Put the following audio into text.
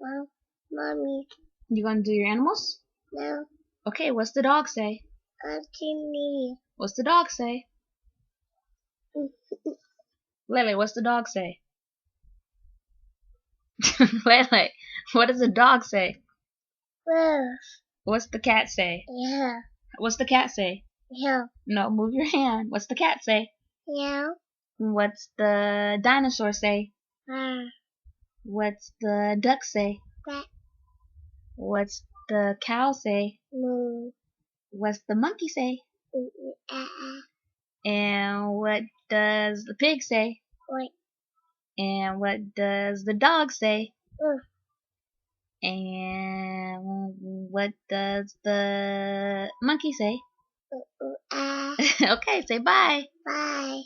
Mom, Mommy, You gonna do your animals? no, Okay, what's the dog say? me. What's the dog say? Lele, what's the dog say? Lele, what does the dog say? Wolf. What's the cat say? Yeah, What's the cat say? yeah, No, move your hand. What's the cat say? yeah, What's the dinosaur say? ah, What's the duck say? quack, What's the cow say? moo, What's the monkey say? ah, And what does the pig say? wait, And what does the dog say? oof, And what does the monkey say? ah, Okay, say bye. bye.